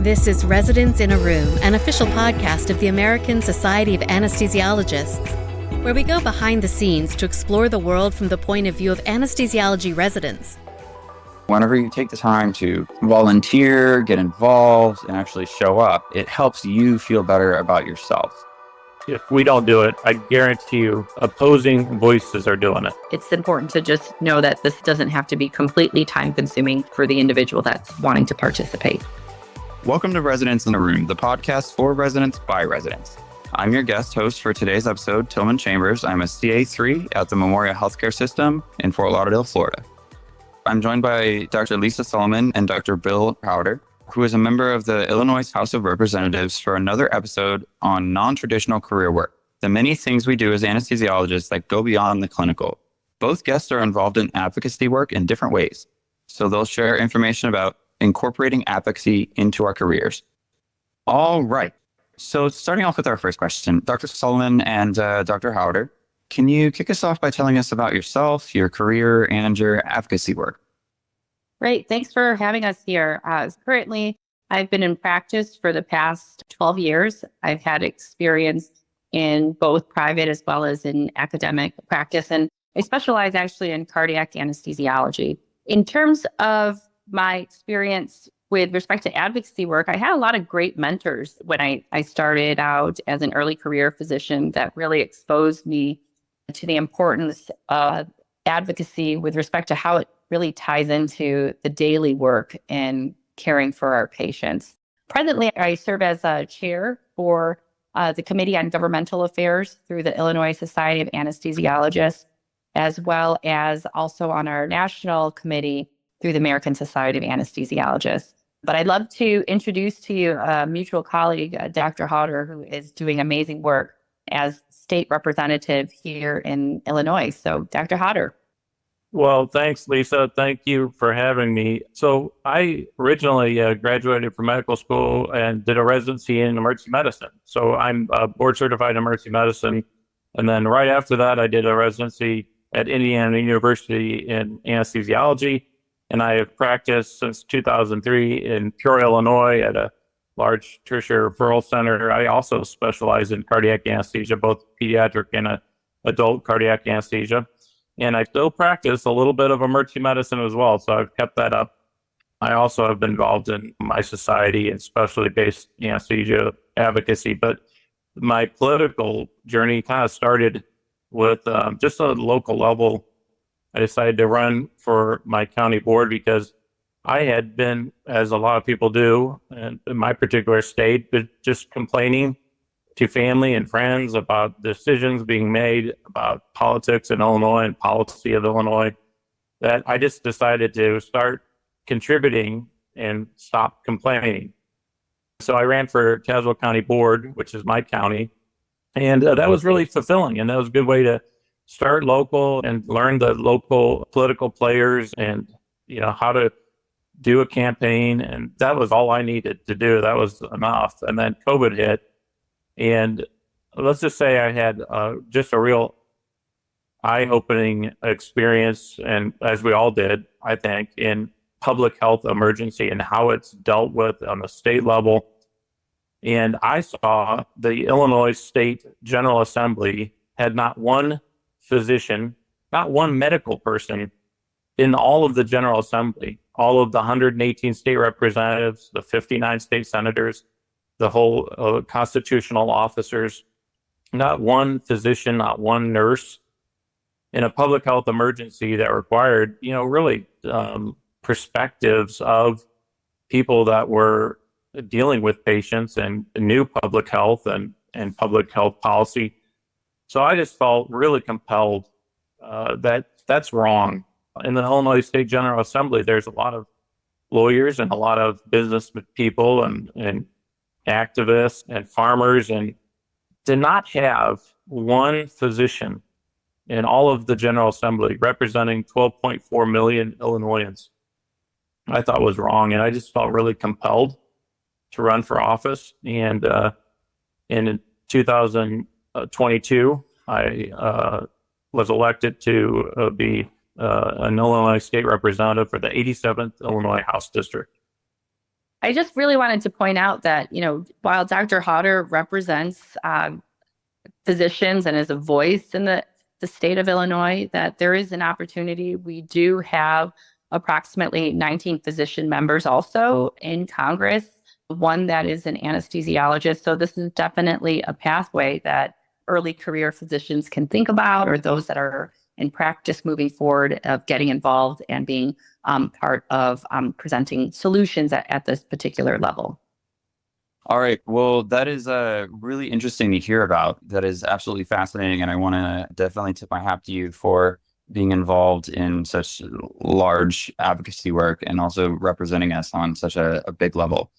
This is Residents in a Room, an official podcast of the American Society of Anesthesiologists, where we go behind the scenes to explore the world from the point of view of anesthesiology residents. Whenever you take the time to volunteer, get involved, and actually show up, it helps you feel better about yourself. If we don't do it, I guarantee you opposing voices are doing it. It's important to just know that this doesn't have to be completely time-consuming for the individual that's wanting to participate. Welcome to Residents in a Room, the podcast for residents by residents. I'm your guest host for today's episode, Tilman Chambers. I'm a CA3 at the Memorial Healthcare System in Fort Lauderdale, Florida. I'm joined by Dr. Lisa Solomon and Dr. Bill Hauter, who is a member of the Illinois House of Representatives, for another episode on non-traditional career work, the many things we do as anesthesiologists that go beyond the clinical. Both guests are involved in advocacy work in different ways, so they'll share information about incorporating advocacy into our careers. All right. So starting off with our first question, Dr. Solomon and Dr. Hauter, can you kick us off by telling us about yourself, your career, and your advocacy work? Great. Thanks for having us here. Currently, I've been in practice for the past 12 years. I've had experience in both private as well as in academic practice, and I specialize actually in cardiac anesthesiology. In terms of my experience with respect to advocacy work, I had a lot of great mentors when I started out as an early career physician that really exposed me to the importance of advocacy with respect to how it really ties into the daily work and caring for our patients. Presently, I serve as a chair for the Committee on Governmental Affairs through the Illinois Society of Anesthesiologists, as well as also on our national committee through the American Society of Anesthesiologists. But I'd love to introduce to you a mutual colleague, Dr. Hauter, who is doing amazing work as state representative here in Illinois. So, Dr. Hauter. Well, thanks, Lisa. Thank you for having me. So I originally graduated from medical school and did a residency in emergency medicine. So I'm board certified in emergency medicine. And then right after that, I did a residency at Indiana University in anesthesiology. And I have practiced since 2003 in Peoria, Illinois at a large tertiary referral center. I also specialize in cardiac anesthesia, both pediatric and adult cardiac anesthesia. And I still practice a little bit of emergency medicine as well. So I've kept that up. I also have been involved in my society and specialty based anesthesia advocacy. But my political journey kind of started with just a local level. I decided to run for my county board because I had been, as a lot of people do, in my particular state, but just complaining to family and friends about decisions being made about politics in Illinois and policy of Illinois, that I just decided to start contributing and stop complaining. So I ran for Tazewell County Board, which is my county, and that was really fulfilling, and that was a good way to start local and learn the local political players and, how to do a campaign. And that was all I needed to do. That was enough. And then COVID hit. And let's just say I had just a real eye-opening experience, and as we all did, I think, in public health emergency and how it's dealt with on the state level. And I saw the Illinois State General Assembly had not one physician, not one medical person in all of the General Assembly, all of the 118 state representatives, the 59 state senators, the whole constitutional officers, not one physician, not one nurse in a public health emergency that required, really perspectives of people that were dealing with patients and knew public health and public health policy. So I just felt really compelled that that's wrong. In the Illinois State General Assembly, there's a lot of lawyers and a lot of business people and activists and farmers, and to not have one physician in all of the General Assembly representing 12.4 million Illinoisans, I thought was wrong. And I just felt really compelled to run for office. And in 2022, I was elected to be an Illinois state representative for the 87th Illinois House District. I just really wanted to point out that, while Dr. Hauter represents physicians and is a voice in the state of Illinois, that there is an opportunity. We do have approximately 19 physician members also in Congress, one that is an anesthesiologist. So this is definitely a pathway that early career physicians can think about, or those that are in practice moving forward, of getting involved and being part of presenting solutions at this particular level. All right. Well, that is really interesting to hear about. That is absolutely fascinating. And I want to definitely tip my hat to you for being involved in such large advocacy work and also representing us on such a big level.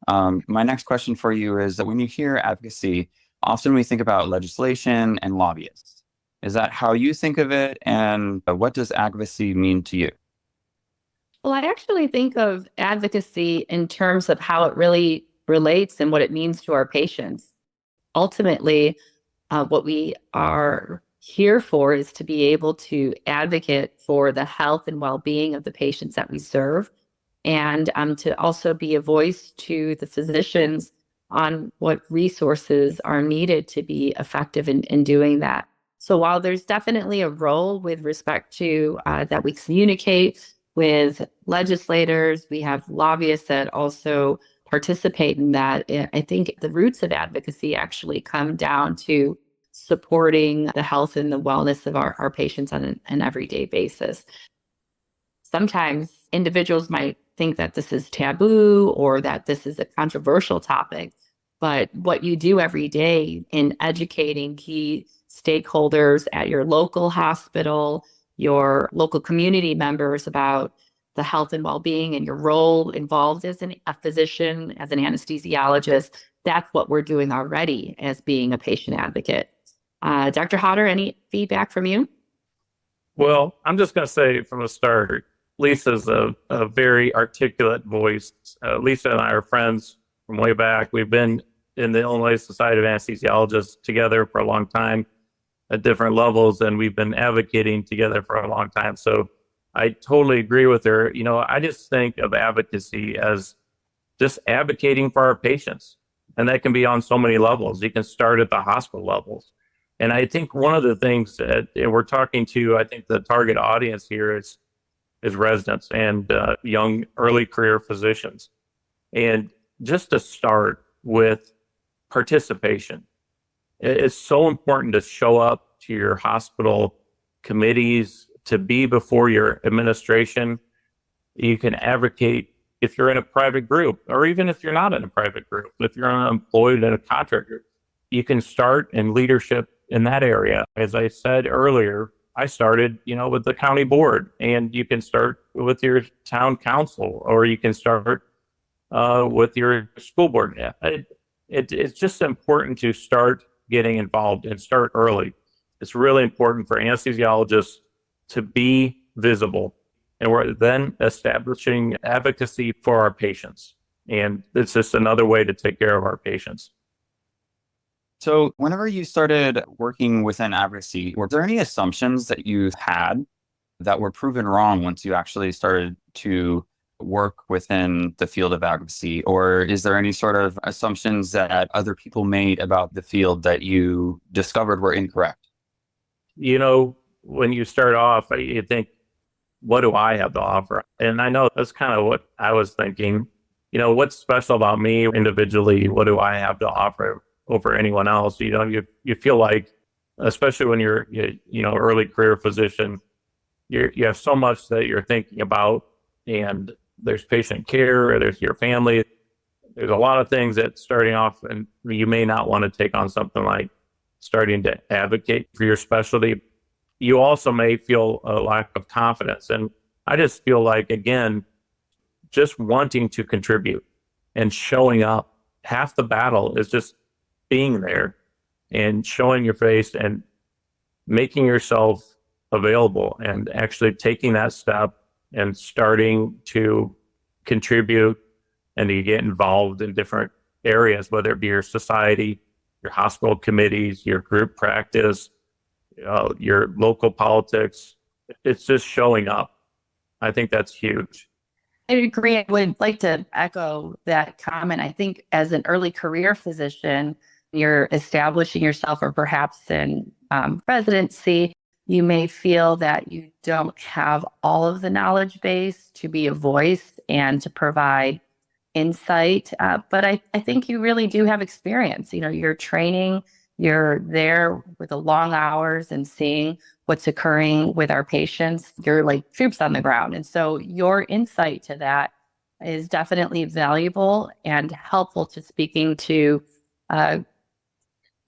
My next question for you is that when you hear advocacy, often we think about legislation and lobbyists. Is that how you think of it? And what does advocacy mean to you? Well, I actually think of advocacy in terms of how it really relates and what it means to our patients. Ultimately, what we are here for is to be able to advocate for the health and well-being of the patients that we serve, and to also be a voice to the physicians on what resources are needed to be effective in doing that. So while there's definitely a role with respect to that we communicate with legislators, we have lobbyists that also participate in that. I think the roots of advocacy actually come down to supporting the health and the wellness of our patients on an everyday basis. Sometimes individuals might think that this is taboo or that this is a controversial topic, but what you do every day in educating key stakeholders at your local hospital, your local community members about the health and well-being and your role involved as a physician, as an anesthesiologist, that's what we're doing already as being a patient advocate. Dr. Hauter, any feedback from you? Well, I'm just going to say from the start, Lisa's a very articulate voice. Lisa and I are friends from way back. We've been in the Illinois Society of Anesthesiologists together for a long time at different levels, and we've been advocating together for a long time. So I totally agree with her. I just think of advocacy as just advocating for our patients. And that can be on so many levels. You can start at the hospital levels. And I think one of the things that we're talking to, I think the target audience here is residents and young early career physicians. And just to start with participation, it's so important to show up to your hospital committees, to be before your administration. You can advocate if you're in a private group, or even if you're not in a private group. If you're employed in a contract group, you can start in leadership in that area. As I said earlier, I started, with the county board, and you can start with your town council, or you can start with your school board. It's just important to start getting involved and start early. It's really important for anesthesiologists to be visible, and we're then establishing advocacy for our patients. And it's just another way to take care of our patients. So whenever you started working within advocacy, were there any assumptions that you had that were proven wrong once you actually started to work within the field of advocacy? Or is there any sort of assumptions that other people made about the field that you discovered were incorrect? When you start off, you think, what do I have to offer? And I know that's kind of what I was thinking. What's special about me individually? What do I have to offer over anyone else? You feel like, especially when you're early career physician, you have so much that you're thinking about, and there's patient care, there's your family, there's a lot of things that starting off, and you may not want to take on something like starting to advocate for your specialty. You also may feel a lack of confidence. And I just feel like, again, just wanting to contribute and showing up. Half the battle is just being there and showing your face and making yourself available and actually taking that step and starting to contribute and to get involved in different areas, whether it be your society, your hospital committees, your group practice, your local politics. It's just showing up. I think that's huge. I agree. I would like to echo that comment. I think as an early career physician, you're establishing yourself, or perhaps in residency, you may feel that you don't have all of the knowledge base to be a voice and to provide insight. But I think you really do have experience. You're training, you're there with the long hours and seeing what's occurring with our patients. You're like troops on the ground. And so your insight to that is definitely valuable and helpful to speaking to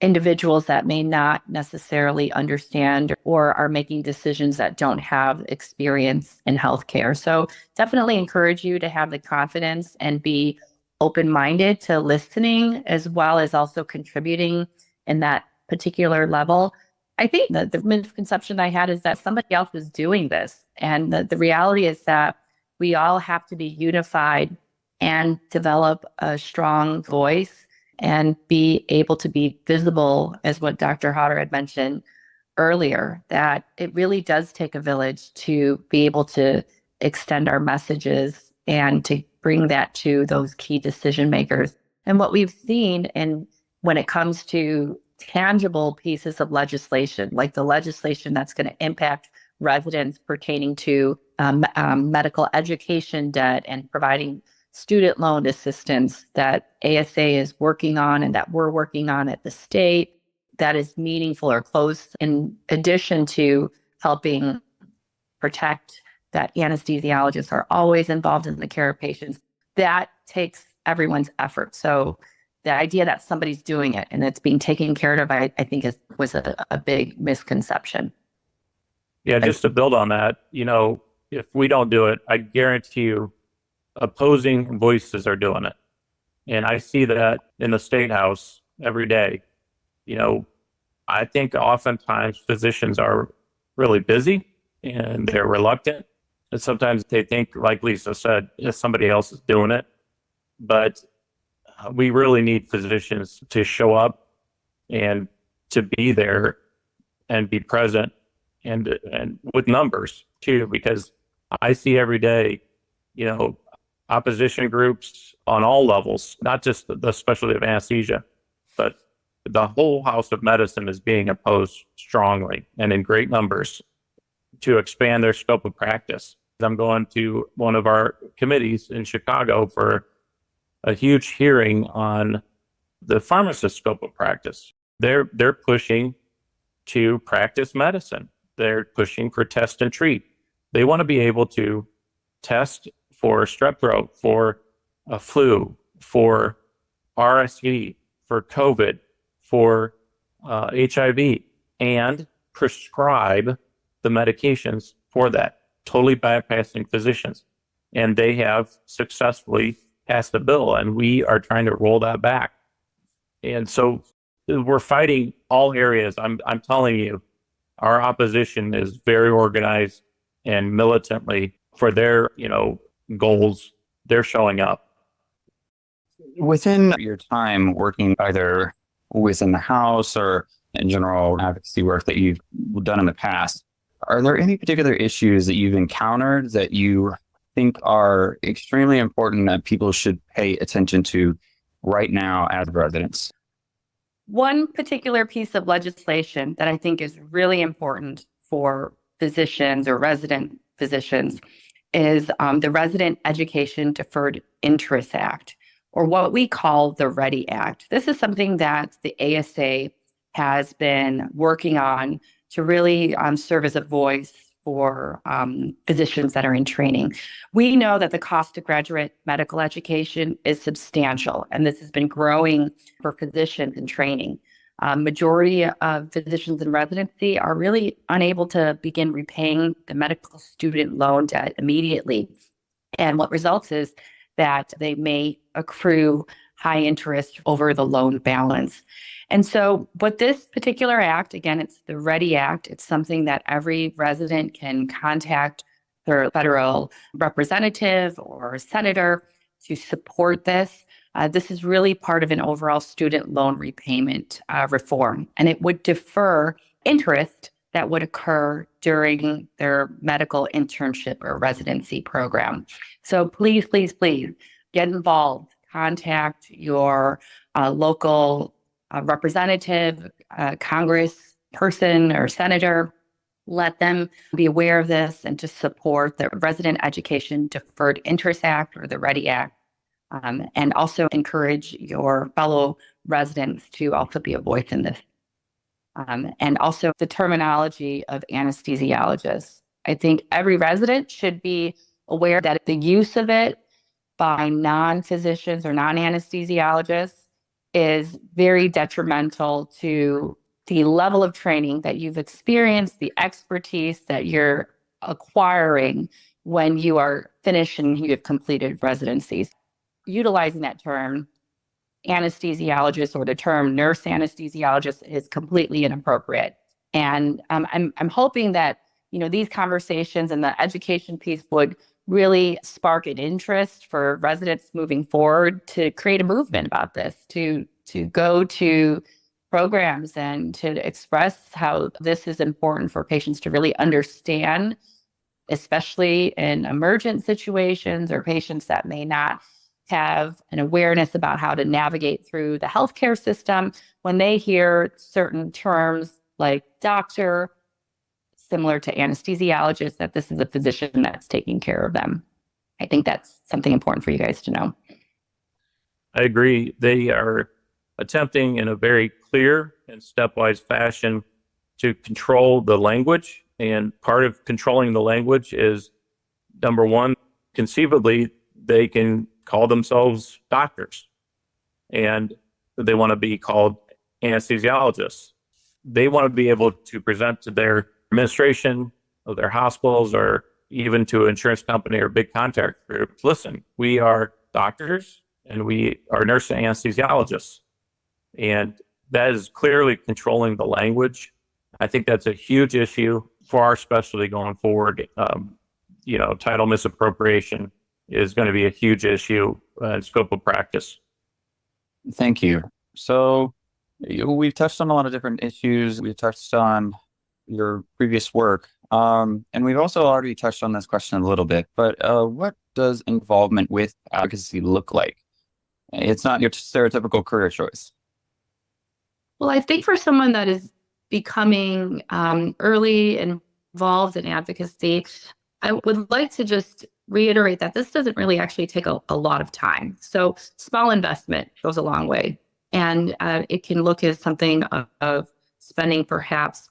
individuals that may not necessarily understand or are making decisions that don't have experience in healthcare. So definitely encourage you to have the confidence and be open-minded to listening, as well as also contributing in that particular level. I think that the misconception I had is that somebody else was doing this. And the reality is that we all have to be unified and develop a strong voice and be able to be visible, as what Dr. Hauter had mentioned earlier, that it really does take a village to be able to extend our messages and to bring that to those key decision makers. And what we've seen, and when it comes to tangible pieces of legislation, like the legislation that's going to impact residents pertaining to medical education debt and providing student loan assistance that ASA is working on and that we're working on at the state, that is meaningful or close, in addition to helping protect that anesthesiologists are always involved in the care of patients. That takes everyone's effort. So the idea that somebody's doing it and it's being taken care of, I think was a big misconception. Yeah, just to build on that, if we don't do it, I guarantee you opposing voices are doing it. And I see that in the State House every day. I think oftentimes physicians are really busy and they're reluctant. And sometimes they think, like Lisa said, if somebody else is doing it. But we really need physicians to show up and to be there and be present and with numbers too, because I see every day, opposition groups on all levels, not just the specialty of anesthesia, but the whole house of medicine is being opposed strongly and in great numbers to expand their scope of practice. I'm going to one of our committees in Chicago for a huge hearing on the pharmacist scope of practice. They're pushing to practice medicine. They're pushing for test and treat. They want to be able to test for strep throat, for a flu, for RSV, for COVID, for HIV, and prescribe the medications for that, totally bypassing physicians. And they have successfully passed the bill, and we are trying to roll that back. And so we're fighting all areas. I'm telling you, our opposition is very organized and militantly for their, goals. They're showing up. Within your time working either within the House or in general advocacy work that you've done in the past, are there any particular issues that you've encountered that you think are extremely important that people should pay attention to right now as residents? One particular piece of legislation that I think is really important for physicians or resident physicians is the Resident Education Deferred Interest Act, or what we call the READY Act. This is something that the ASA has been working on to really serve as a voice for physicians that are in training. We know that the cost of graduate medical education is substantial, and this has been growing for physicians in training. Majority of physicians in residency are really unable to begin repaying the medical student loan debt immediately. And what results is that they may accrue high interest over the loan balance. And so what this particular act, again, it's the READY Act. It's something that every resident can contact their federal representative or senator to support this. This is really part of an overall student loan repayment reform, and it would defer interest that would occur during their medical internship or residency program. So please, please, please get involved. Contact your local representative, Congress person or senator. Let them be aware of this and to support the Resident Education Deferred Interest Act or the READY Act. And also encourage your fellow residents to also be a voice in this. And also the terminology of anesthesiologists. I think every resident should be aware that the use of it by non-physicians or non-anesthesiologists is very detrimental to the level of training that you've experienced, the expertise that you're acquiring when you are finished and you have completed residencies. Utilizing that term anesthesiologist or the term nurse anesthesiologist is completely inappropriate. And I'm hoping that these conversations and the education piece would really spark an interest for residents moving forward to create a movement about this, to go to programs and to express how this is important for patients to really understand, especially in emergent situations or patients that may not have an awareness about how to navigate through the healthcare system. When they hear certain terms like doctor, similar to anesthesiologist, that this is a physician that's taking care of them. I think that's something important for you guys to know. I agree. They are attempting in a very clear and stepwise fashion to control the language. And part of controlling the language is, number one, conceivably, they can call themselves doctors and they want to be called anesthesiologists. They want to be able to present to their administration of their hospitals or even to an insurance company or big contract groups. Listen, we are doctors and we are nurse anesthesiologists. And that is clearly controlling the language. I think that's a huge issue for our specialty going forward. Title misappropriation is going to be a huge issue in scope of practice. Thank you. So we've touched on a lot of different issues. We've touched on your previous work. And we've also already touched on this question a little bit, but what does involvement with advocacy look like? It's not your stereotypical career choice. Well, I think for someone that is becoming early involved in advocacy, I would like to just reiterate that this doesn't really actually take a lot of time. So small investment goes a long way. And it can look as something of spending perhaps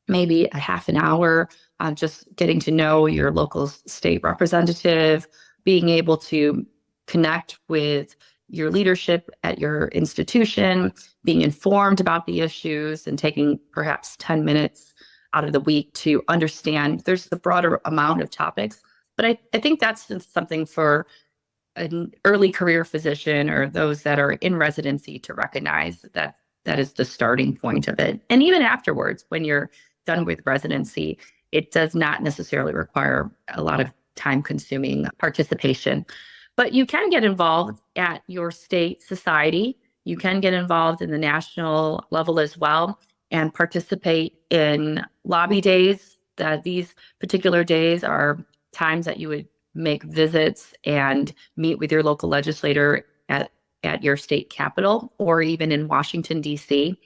maybe a half an hour just getting to know your local state representative, being able to connect with your leadership at your institution, being informed about the issues, and taking perhaps 10 minutes out of the week to understand there's the broader amount of topics. But I think that's something for an early career physician or those that are in residency to recognize that that is the starting point of it. And even afterwards, when you're done with residency, it does not necessarily require a lot of time-consuming participation. But you can get involved at your state society. You can get involved in the national level as well and participate in lobby days. These particular days are times that you would make visits and meet with your local legislator at your state capitol or even in Washington, D.C.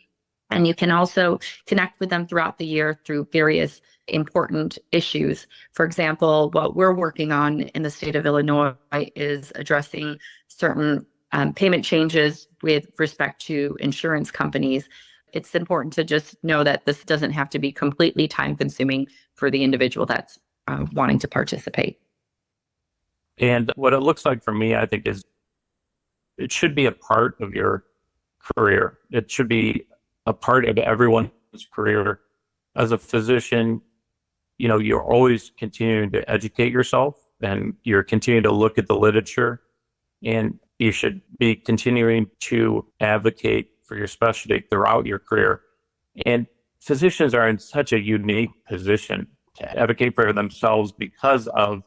And you can also connect with them throughout the year through various important issues. For example, what we're working on in the state of Illinois is addressing certain payment changes with respect to insurance companies. It's important to just know that this doesn't have to be completely time-consuming for the individual that's wanting to participate. And what it looks like for me, I think, is it should be a part of your career. It should be a part of everyone's career. As a physician, you're always continuing to educate yourself and you're continuing to look at the literature, and you should be continuing to advocate for your specialty throughout your career. And physicians are in such a unique position to advocate for themselves because of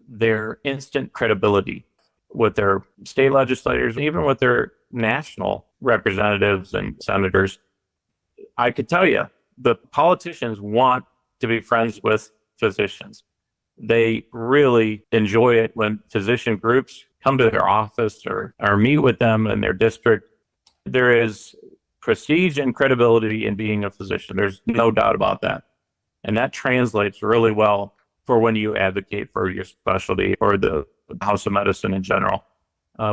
their instant credibility with their state legislators, even with their national representatives and senators. I could tell you, the politicians want to be friends with physicians. They really enjoy it when physician groups come to their office or meet with them in their district. There is prestige and credibility in being a physician. There's no doubt about that. And that translates really well for when you advocate for your specialty or the House of Medicine in general.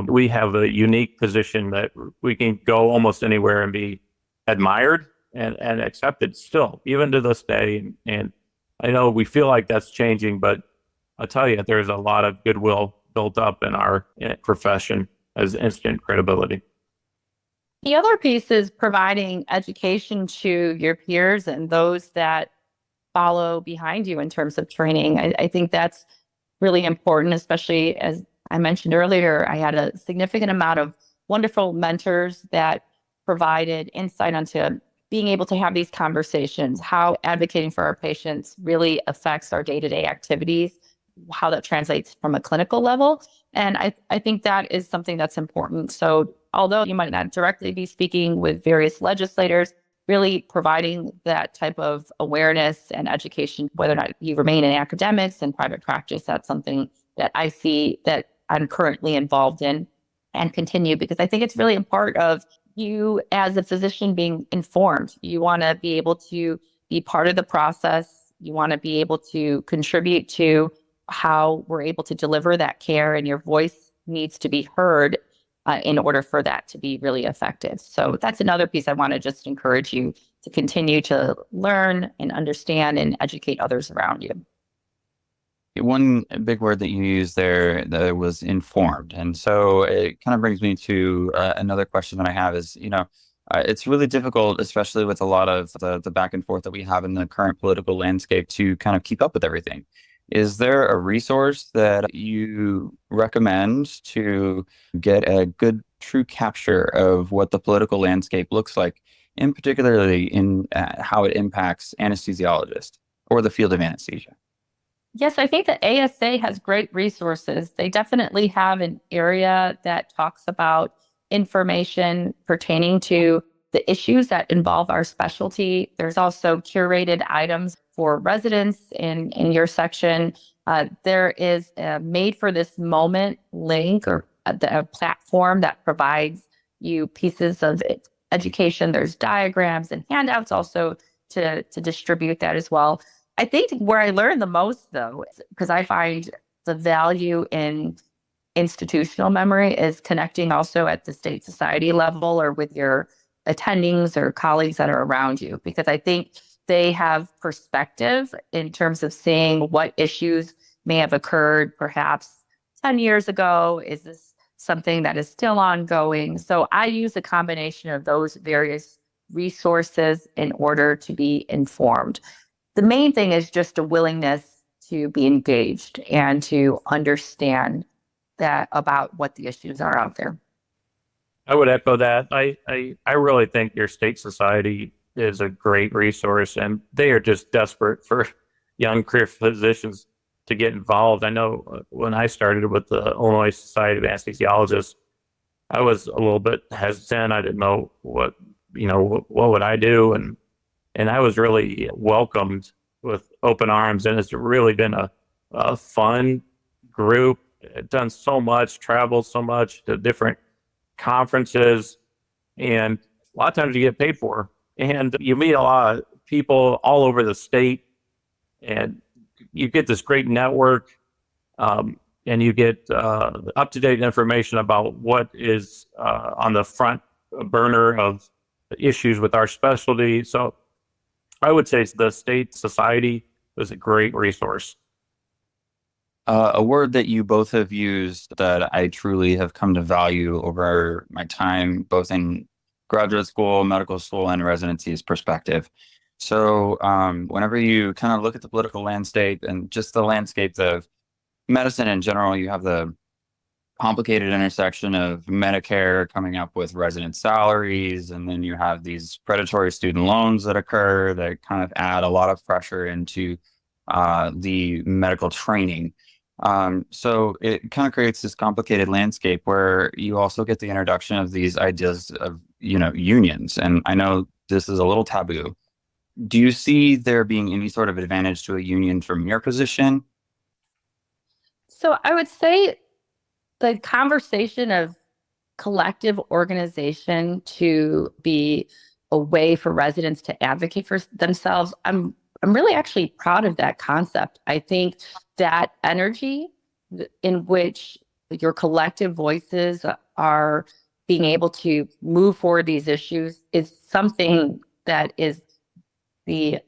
We have a unique position that we can go almost anywhere and be admired and accepted still, even to this day. And I know we feel like that's changing, but I'll tell you, there's a lot of goodwill built up in our profession as instant credibility. The other piece is providing education to your peers and those that follow behind you in terms of training. I think that's really important, especially as I mentioned earlier, I had a significant amount of wonderful mentors that provided insight onto being able to have these conversations, how advocating for our patients really affects our day-to-day activities, how that translates from a clinical level. And I think that is something that's important. So although you might not directly be speaking with various legislators, really providing that type of awareness and education, whether or not you remain in academics and private practice, that's something that I see that I'm currently involved in and continue, because I think it's really a part of you as a physician being informed. You want to be able to be part of the process. You want to be able to contribute to how we're able to deliver that care, and your voice needs to be heard in order for that to be really effective. So that's another piece I want to just encourage you to continue to learn and understand and educate others around you. One big word that you used there that was informed. And so it kind of brings me to another question that I have is, it's really difficult, especially with a lot of the back and forth that we have in the current political landscape, to kind of keep up with everything. Is there a resource that you recommend to get a good, true capture of what the political landscape looks like, in particularly in how it impacts anesthesiologists or the field of anesthesia? Yes, I think the ASA has great resources. They definitely have an area that talks about information pertaining to the issues that involve our specialty. There's also curated items for residents in your section. There is a Made for This Moment link or a platform that provides you pieces of education. There's diagrams and handouts also to distribute that as well. I think where I learned the most, though, because I find the value in institutional memory, is connecting also at the state society level or with your attendings or colleagues that are around you, because I think they have perspective in terms of seeing what issues may have occurred perhaps 10 years ago. Is this something that is still ongoing? So I use a combination of those various resources in order to be informed. The main thing is just a willingness to be engaged and to understand that about what the issues are out there. I would echo that. I really think your state society is a great resource, and they are just desperate for young career physicians to get involved. I know when I started with the Illinois Society of Anesthesiologists, I was a little bit hesitant. I didn't know what would I do, and I was really welcomed with open arms, and it's really been a fun group. It's done so much, traveled so much to different conferences, and a lot of times you get paid for, and you meet a lot of people all over the state, and you get this great network, and you get up-to-date information about what is on the front burner of issues with our specialty. So I would say the state society is a great resource. A word that you both have used that I truly have come to value over my time, both in graduate school, medical school, and residency, is perspective. So whenever you kind of look at the political landscape and just the landscape of medicine in general, you have the complicated intersection of Medicare coming up with resident salaries, and then you have these predatory student loans that occur that kind of add a lot of pressure into the medical training. So it kind of creates this complicated landscape where you also get the introduction of these ideas of, unions. And I know this is a little taboo, Do you see there being any sort of advantage to a union from your position? So I would say the conversation of collective organization to be a way for residents to advocate for themselves, I'm really actually proud of that concept. I think that energy in which your collective voices are being able to move forward these issues is something that is the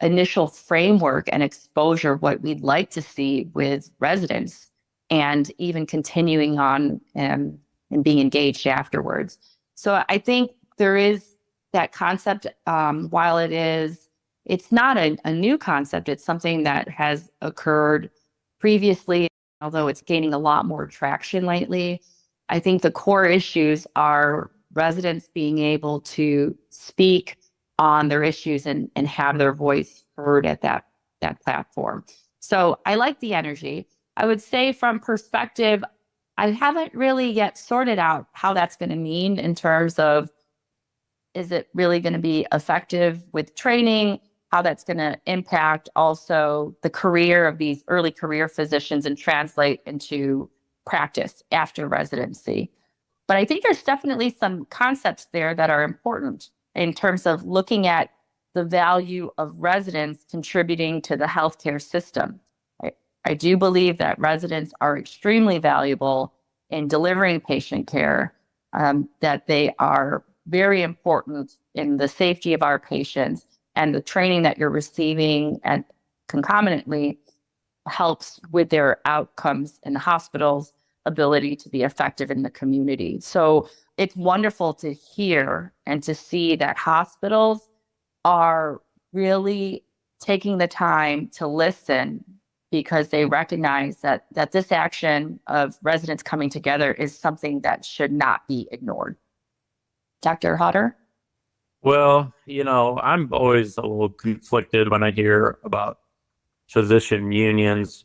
initial framework and exposure of what we'd like to see with residents, and even continuing on and being engaged afterwards. So I think there is that concept. While it's not a new concept, it's something that has occurred previously, although it's gaining a lot more traction lately. I think the core issues are residents being able to speak on their issues and have their voice heard at that platform. So I like the energy. I would say from perspective, I haven't really yet sorted out how that's going to mean in terms of, is it really going to be effective with training, how that's going to impact also the career of these early career physicians and translate into practice after residency. But I think there's definitely some concepts there that are important in terms of looking at the value of residents contributing to the healthcare system. I do believe that residents are extremely valuable in delivering patient care, that they are very important in the safety of our patients, and the training that you're receiving and concomitantly helps with their outcomes in the hospital's ability to be effective in the community. So it's wonderful to hear and to see that hospitals are really taking the time to listen, because they recognize that this action of residents coming together is something that should not be ignored. Dr. Hauter? Well, I'm always a little conflicted when I hear about physician unions.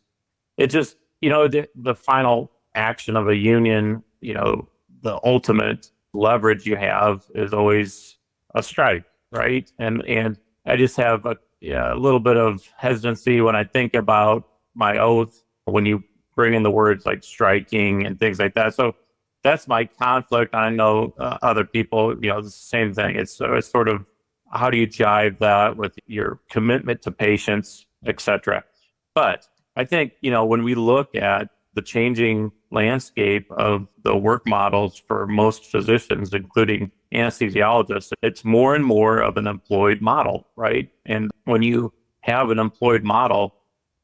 It just, the final action of a union, the ultimate leverage you have is always a strike, right? And I just have a little bit of hesitancy when I think about my oath, when you bring in the words like striking and things like that. So that's my conflict. I know other people, the same thing. It's sort of, how do you jive that with your commitment to patients, et cetera? But I think, when we look at the changing landscape of the work models for most physicians, including anesthesiologists, it's more and more of an employed model, right? And when you have an employed model,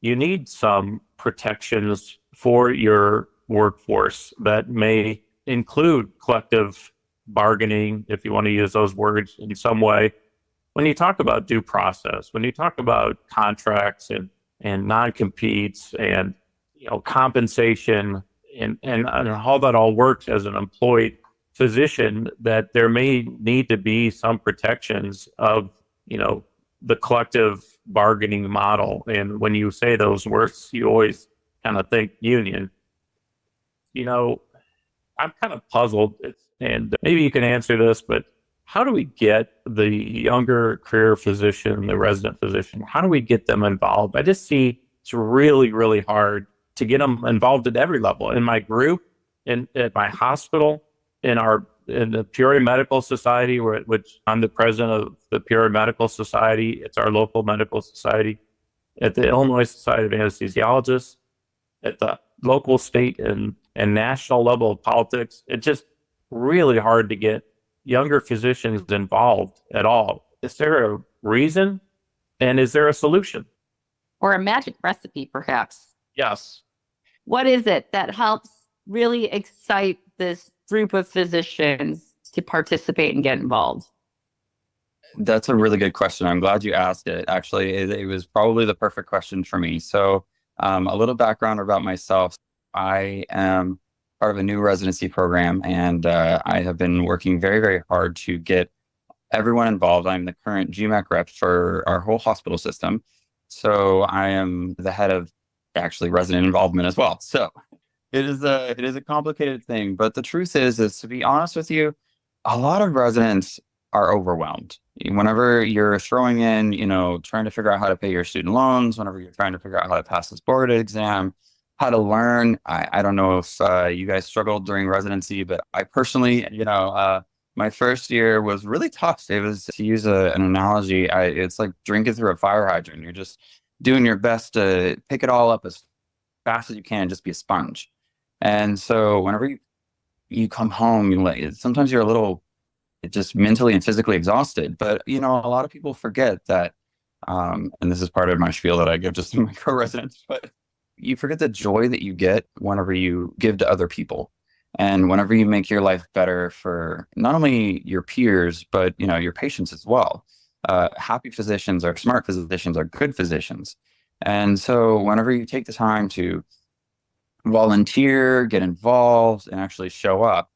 you need some protections for your workforce that may include collective bargaining, if you want to use those words in some way. When you talk about due process, when you talk about contracts and non-competes and compensation and how that all works as an employed physician, that there may need to be some protections of the collective bargaining model. And when you say those words, you always kind of think union. I'm kind of puzzled, and maybe you can answer this, but how do we get the younger career physician, the resident physician, how do we get them involved? I just see it's really, really hard to get them involved at every level. In my group, at my hospital, in the Peoria Medical Society, which I'm the president of the Peoria Medical Society. It's our local medical society. At the Illinois Society of Anesthesiologists, at the local, state, and national level of politics, it's just really hard to get younger physicians involved at all. Is there a reason? And is there a solution? Or a magic recipe, perhaps? Yes. What is it that helps really excite this group of physicians to participate and get involved? That's a really good question. I'm glad you asked it. Actually, it was probably the perfect question for me. So a little background about myself. I am part of a new residency program, and I have been working very, very hard to get everyone involved. I'm the current GMAC rep for our whole hospital system. So I am the head of actually resident involvement as well. So it is a complicated thing, but the truth is to be honest with you, a lot of residents are overwhelmed. Whenever you're throwing in, trying to figure out how to pay your student loans, whenever you're trying to figure out how to pass this board exam, how to learn. I don't know if you guys struggled during residency, but I personally, my first year was really tough. It was, to use an analogy, it's like drinking through a fire hydrant. You're just doing your best to pick it all up as fast as you can and just be a sponge. And so whenever you come home, sometimes you're a little just mentally and physically exhausted. But, a lot of people forget that, and this is part of my spiel that I give just to my co-residents, but you forget the joy that you get whenever you give to other people. And whenever you make your life better for not only your peers, but, your patients as well. Happy physicians are smart physicians, are good physicians. And so whenever you take the time to volunteer, get involved, and actually show up,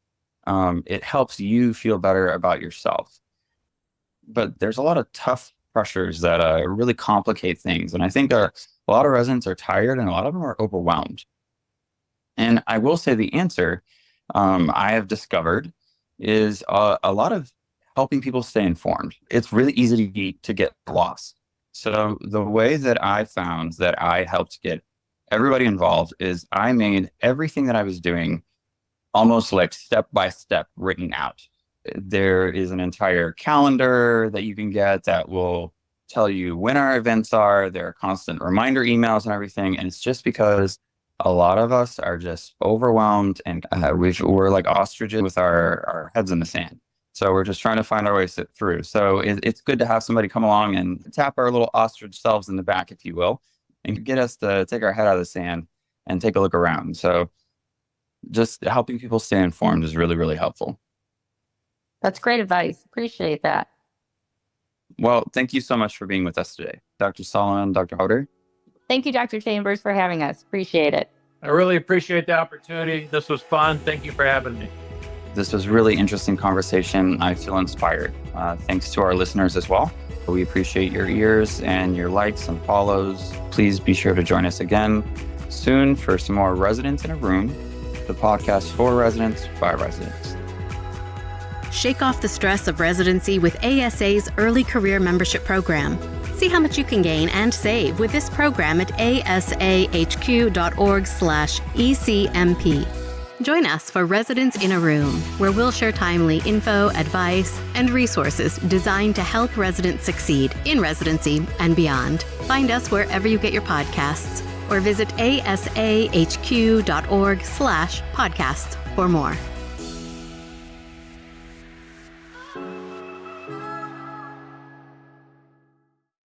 it helps you feel better about yourself. But there's a lot of tough pressures that really complicate things. And I think a lot of residents are tired and a lot of them are overwhelmed. And I will say the answer I have discovered is a lot of helping people stay informed. It's really easy to get lost. So the way that I found that I helped get everybody involved is I made everything that I was doing almost like step by step written out. There is an entire calendar that you can get that will tell you when our events are. There are constant reminder emails and everything. And it's just because a lot of us are just overwhelmed and we're like ostriches with our heads in the sand. So we're just trying to find our way through. So it's good to have somebody come along and tap our little ostrich selves in the back, if you will, and get us to take our head out of the sand and take a look around. So just helping people stay informed is really, really helpful. That's great advice. Appreciate that. Well, thank you so much for being with us today, Dr. Solomon, Dr. Hauter. Thank you, Dr. Chambers, for having us. Appreciate it. I really appreciate the opportunity. This was fun. Thank you for having me. This was really interesting conversation. I feel inspired. Thanks to our listeners as well. We appreciate your ears and your likes and follows. Please be sure to join us again soon for some more Residents in a Room, the podcast for residents by residents. Shake off the stress of residency with ASA's Early Career Membership Program. See how much you can gain and save with this program at asahq.org/ECMP. Join us for Residents in a Room, where we'll share timely info, advice, and resources designed to help residents succeed in residency and beyond. Find us wherever you get your podcasts or visit asahq.org/podcasts for more.